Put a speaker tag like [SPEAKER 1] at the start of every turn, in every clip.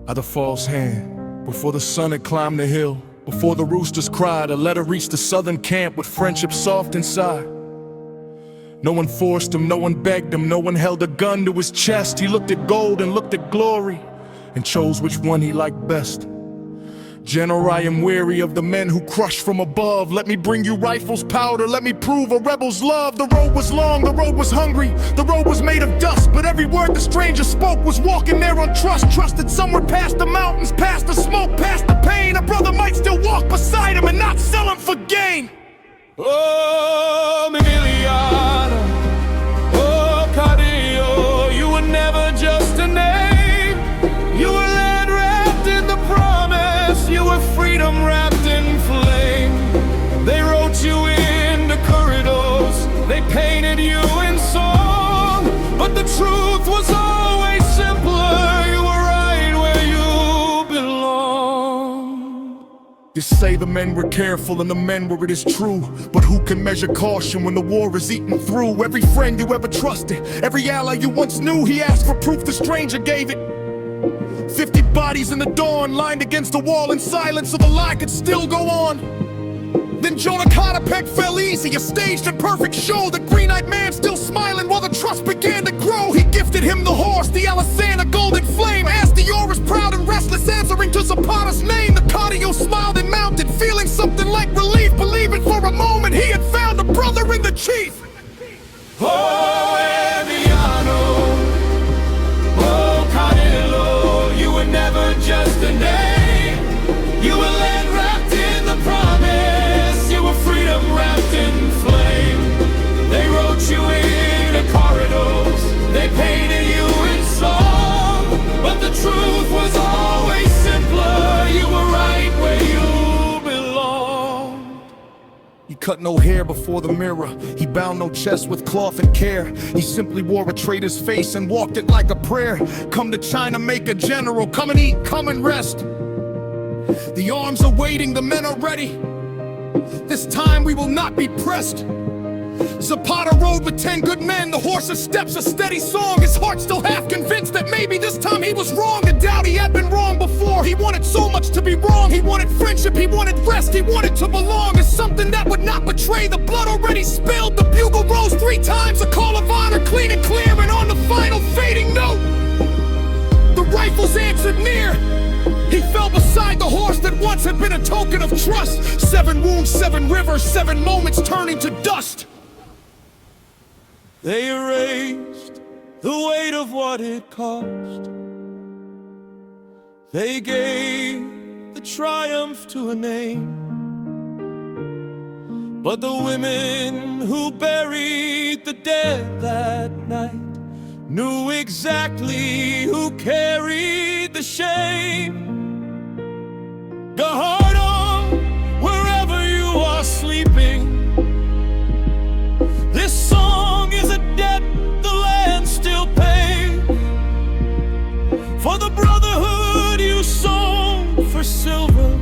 [SPEAKER 1] At the false hand, before the sun had climbed the hill, before the roosters cried, a letter reached the southern camp with friendship soft inside. No one forced him, no one begged him, no one held a gun to his chest. He looked at gold and looked at glory and chose which one he liked best. General, I am weary of the men who crush from above. Let me bring you rifles, powder, let me prove a rebel's love. The road was long, the road was hungry, the road was made of dust, but every word the stranger spoke was walking there on trust. Trusted somewhere past the mountains, past the smoke, past the pain. A brother might still walk beside him and not sell him for gain.
[SPEAKER 2] Oh, Emiliano, oh, Carrillo, you were never just a name. You were land wrapped in the promise, you were freedom wrapped in flame. They wrote you into corridors, they painted you in song, but the truth was always simpler. You were right where you belong.
[SPEAKER 1] They say the men were careful and the men were, it is true, but who can measure caution when the war is eaten through? Every friend you ever trusted, every ally you once knew, he asked for proof, the stranger gave it. 50 bodies in the dawn, lined against the wall in silence so the lie could still go on. Then Jonacatepec fell easy, a staged and perfect show. The green-eyed man still smiling while the trust began to grow. He gifted him the horse, the Alisana golden flame, as the Oros proud and restless answering to Zapata's name. The cardio smiled and mounted, feeling something like relief, believing for a moment he had found a brother in the chief.
[SPEAKER 2] Oh, Emiliano, oh, Carrillo, you were never just a name. You were land wrapped in the promise, you were freedom wrapped in flame. They wrote you into corridors, they painted you in song, but the truth was always simpler. You were right where you belonged.
[SPEAKER 1] He cut no hair before the mirror, he bound no chest with cloth and care. He simply wore a traitor's face and walked it like a prayer. Come to Chinameca, general, come and eat, come and rest. The arms are waiting, the men are ready. This time we will not be pressed. Zapata rode with 10 good men, the horse's steps a steady song. His heart still half convinced that maybe this time he was wrong. The doubt he had been wrong before. He wanted so much to be wrong. He wanted friendship, he wanted rest, he wanted to belong. It's something that would not betray. The blood already spilled, the bugle rose 3 times, a call of honor, clean and clear. And on the final fading note, the rifles answered near. He fell beside the horse that once had been a token of trust. 7 wounds, 7 rivers, 7 moments turning to dust.
[SPEAKER 2] They erased the weight of what it cost. They gave the triumph to a name, but the women who buried the dead that night knew exactly who carried the shame. Guajardo, wherever you are sleeping, this song is a debt the land still pays for the brotherhood you sold for silver,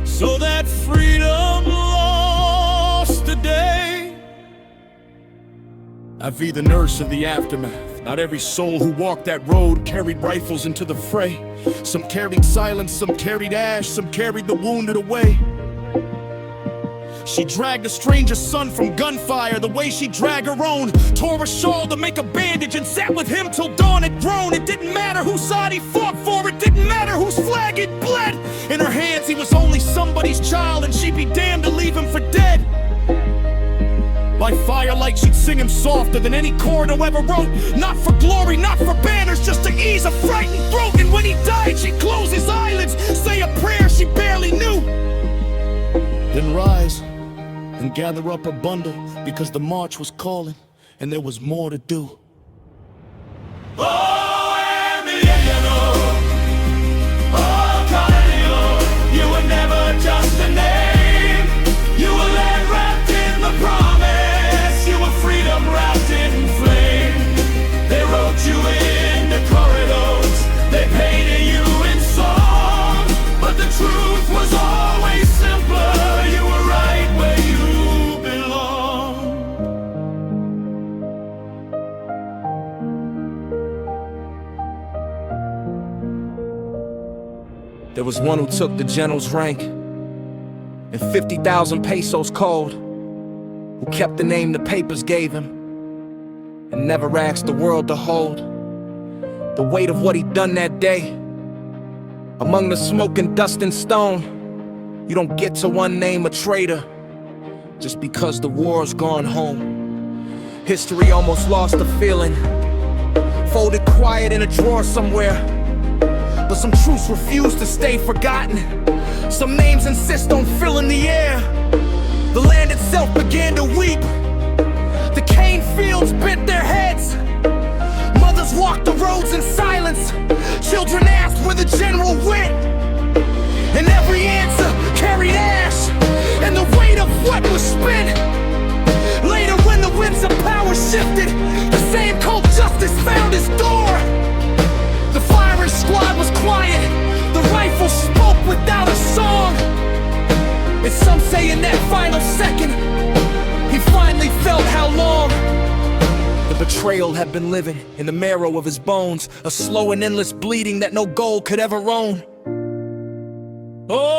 [SPEAKER 2] so that freedom lost today.
[SPEAKER 1] I be the nurse of the aftermath. Not every soul who walked that road carried rifles into the fray. Some carried silence, some carried ash, some carried the wounded away. She dragged a stranger's son from gunfire the way she dragged her own. Tore a shawl to make a bandage and sat with him till dawn had grown. It didn't matter whose side he fought for, it didn't matter whose flag it bled. In her hands he was only somebody's child, and she'd be damned to leave him for dead. By firelight she'd sing him softer than any chord who ever wrote. Not for glory, not for banners, just to ease a frightened throat. And when he died she'd close his eyelids, say a prayer she barely knew, then rise and gather up her bundle, because the march was calling and there was more to do.
[SPEAKER 2] Oh, Emiliano, oh, Carrillo, you were never just a name. You were land wrapped in the promise, you were freedom wrapped in flame. They wrote you into corridors, they painted you in song, but the truth was always simpler. You were right where you belong. was one who took the general's rank and 50,000 pesos cold, who kept the name the papers gave him and never asked the world to hold the weight of what he'd done that day. Among the smoke and dust and stone, you don't get to one name a traitor just because the war's gone home. History almost lost the feeling, folded quiet in a drawer somewhere. But some truths refuse to stay forgotten. Some names insist on filling the air. The land itself began to weep. The cane fields bent their heads. Mothers walked the roads in silence. Children asked where the general went. And every answer carried ash and the weight of what was spent. Later when the winds of power shifted, the same cold justice found his door. The firing squad was quiet, the rifle spoke without a song. And some say in that final second, he finally felt how long the betrayal had been living in the marrow of his bones, a slow and endless bleeding that no gold could ever own. Oh,